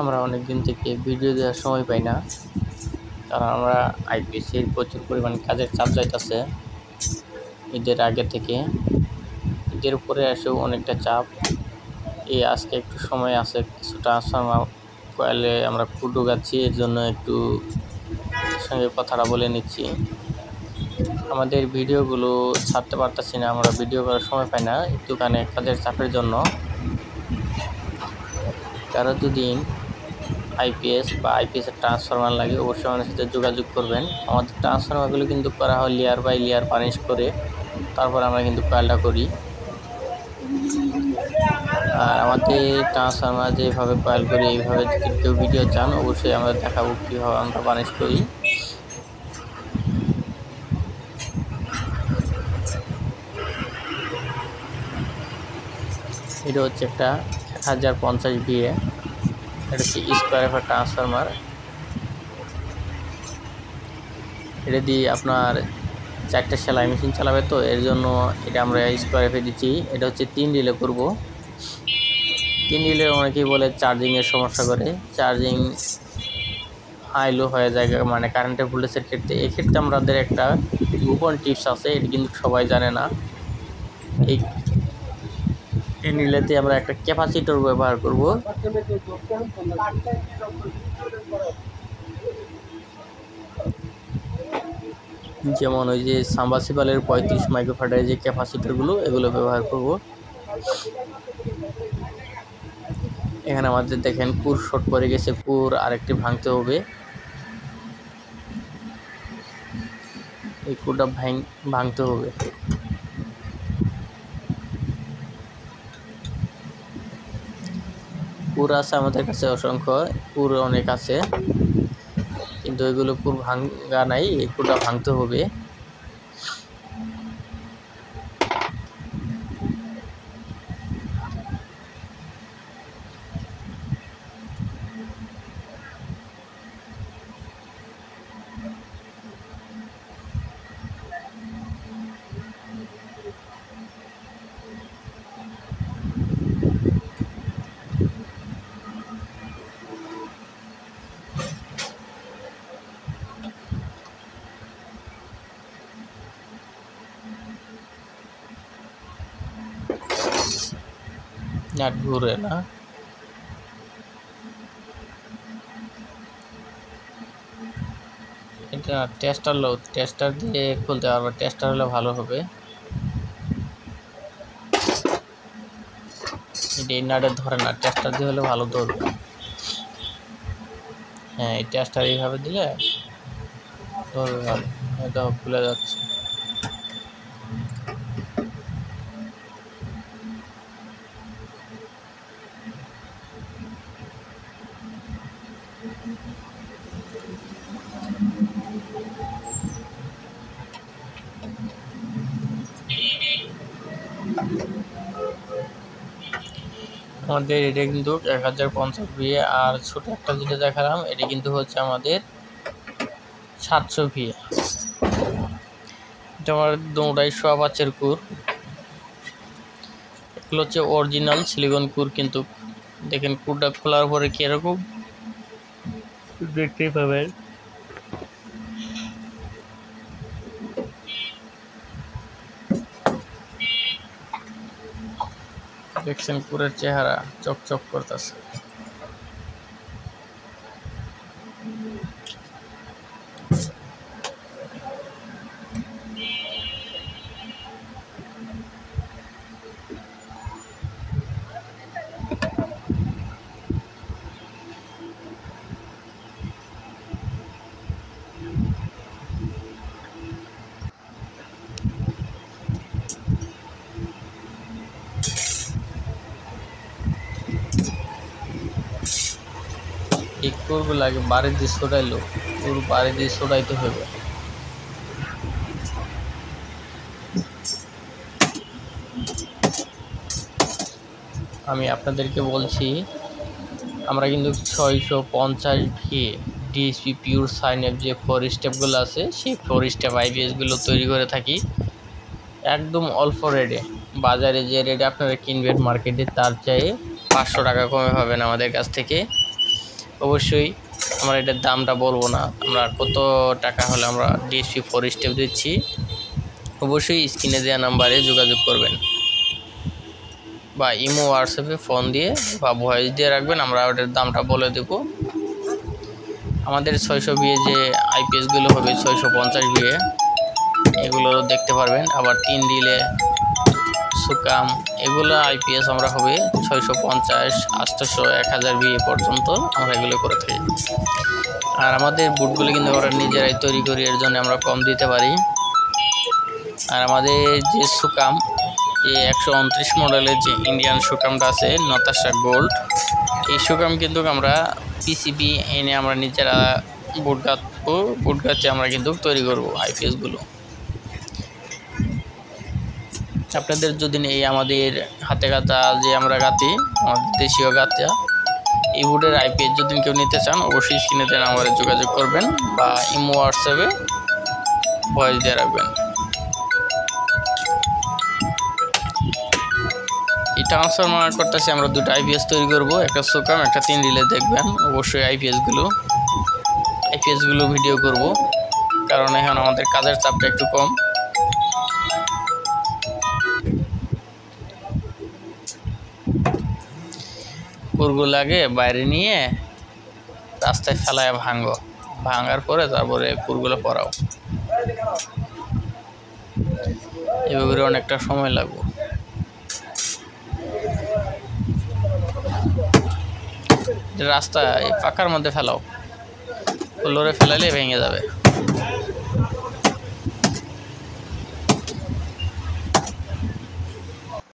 আমরা অনেক দিন থেকে ভিডিও দেওয়ার সময় পাই না, কারণ আমরা আইপিএসের প্রচুর পরিমাণ কাজের চাপ যাইতেছে। ঈদের আগে থেকে ঈদের উপরে এসেও অনেকটা চাপ। এই আজকে একটু সময় আছে, কিছু ট্রান্সফরমার কয়েলে আমরা খুঁট ঢোকাচ্ছি, এর জন্য একটু সঙ্গে কথাটা বলে নিচ্ছি। আমাদের ভিডিওগুলো ছাড়তে পারতেছি না, আমরা ভিডিও করার সময় পাই না একটুখানি কাজের চাপের জন্য। কারো যদি আইপিএস বা আইপিএসের ট্রান্সফরমার লাগে অবশ্যই আমাদের সাথে যোগাযোগ করবেন। আমাদের ট্রান্সফরমারগুলো কিন্তু করা হয় লেয়ার বাই লেয়ার পানিশ করে, তারপর আমরা কিন্তু কয়েলটা করি। আর আমাদের ট্রান্সফরমার যেভাবে কয়েল করি এইভাবে যদি কেউ ভিডিও চান অবশ্যই আমরা দেখাবো কীভাবে আমরা পানিশ করি। এটা হচ্ছে একটা 1050 VA, এটা হচ্ছে স্কোয়ার এফ ট্রান্সফরমার। এটা দিয়ে আপনার 4টে সেলাই মেশিন চালাবে, তো এর জন্য এটা আমরা স্কোয়ার এফে দিচ্ছি। এটা হচ্ছে 3 রিলে করব। 3 রিলে অনেকেই বলে চার্জিংয়ের সমস্যা করে, চার্জিং হাই লো হয়ে যায় মানে কারেন্টের ভোল্টেজের ক্ষেত্রে। এক্ষেত্রে আমাদের একটা গোপন টিপস আছে, এটি কিন্তু সবাই জানে না। এই 3 রিলেতে আমরা একটা ক্যাপাসিটর ব্যবহার করব। যেমন ওই যে সাবমার্সিবলের 35 মাইক্রোফ্যারাডের যে ক্যাপাসিটরগুলো, এগুলো ব্যবহার করব। এখানে আমাদের দেখেন কুর শর্ট পড়ে গেছে, কুর আরেকটি ভাঙতে হবে। এই কুরটা ভাঙতে হবে। কুর আছে আমাদের কাছে অসংখ্য, কুর অনেক আছে, কিন্তু এগুলো কুর ভাঙা নাই, এই কুরটা ভাঙতে হবে। নাট ঘুরে না, এটা টেস্টার দিয়ে খুলতে পারবো, টেস্টার হলে ভালো হবে। এটা নাটে ধরে না, টেস্টার দিয়ে হলে ভালো ধরবে। হ্যাঁ, এই টেস্টার এইভাবে দিলে ধরবে ভালো। এটা খুলে যাচ্ছে। আমাদের এটা কিন্তু 1050 VA, আর ছোট একটা যেটা দেখালাম এটা কিন্তু হচ্ছে আমাদের 700 VA। এটা আমার দুটাই সোয়াবাচের কুর, এগুলো হচ্ছে অরিজিনাল সিলিকন কুর। কিন্তু দেখেন কুরটা খোলার পরে কিরকম দেখতেই পাবেন। দেখছেন কুরের চেহারা চকচক করতেছে। এই কুরগুলো আগে বাড়ি দিয়ে ছড়াইলো, কুর বাড়ি দিয়ে ছড়াইতে হবে। আমি আপনাদেরকে বলছি, আমরা কিন্তু 650 VA ডিএসপি পিওর সাইনএফ যে 4 স্টেপগুলো আছে, সেই 4 স্টেপ আইপিএসগুলো তৈরি করে থাকি একদম অল্প রেটে। বাজারে যে রেটে আপনারা কিনবেন মার্কেটে, তার চেয়ে 500 টাকা কমে পাবেন আমাদের কাছ থেকে। অবশ্যই আমরা এটার দামটা বলবো না, আমরা কত টাকা হলে আমরা DSP 4 স্টেপ দিচ্ছি। অবশ্যই স্ক্রিনে দেওয়া নাম্বারে যোগাযোগ করবেন বা ইমো হোয়াটসঅ্যাপে ফোন দিয়ে বা ভয়েস দিয়ে রাখবেন, আমরা ওটার দামটা বলে দেব। আমাদের 600 বিয়ে যে আইপিএসগুলো হবে 650 বিয়ে, এগুলো দেখতে পারবেন। আবার 3 রিলে সুকাম এগুলো আইপিএস আমরা হবে 650, 800, 1000 বিয়ে পর্যন্ত আমরা এগুলো করে থাকি। আর আমাদের বুটগুলো কিন্তু আমরা নিজেরাই তৈরি করি, এর জন্য আমরা কম দিতে পারি। আর আমাদের যে সুকাম এই 129 মডেলের যে ইন্ডিয়ান সুকামটা আছে নতাশা গোল্ড, এই সুকাম কিন্তু আমরা পিসিবি এনে আমরা নিজেরা বুট গাছে আমরা কিন্তু তৈরি করব আইপিএসগুলো। আপনাদের যদি এই আমাদের হাতে গাঁথা যে আমরা গাঁথি আমাদের দেশীয় গাঁথা এই বুটের আইপিএস যদি কেউ নিতে চান অবশ্যই স্ক্রিনে দেওয়া নাম্বারে যোগাযোগ করবেন বা ইমো হোয়াটসঅ্যাপে ভয়েস দিয়ে রাখবেন। এই ট্রান্সফরমার করতেছি আমরা দুটো আইপিএস তৈরি করব, একটা সুকাম একটা 3 রিলে। দেখবেন অবশ্যই আইপিএসগুলো ভিডিও করব, কারণ এখন আমাদের কাজের চাপটা একটু কম। কুরগুলো আগে বাইরে নিয়ে রাস্তায় ফেলায় ভাঙার পরে তারপরে কুরগুলো পরাও, এভাবে অনেকটা সময় লাগবে। রাস্তা পাকার মধ্যে ফেলাও, ফ্লোরে ফেলালে ভেঙে যাবে।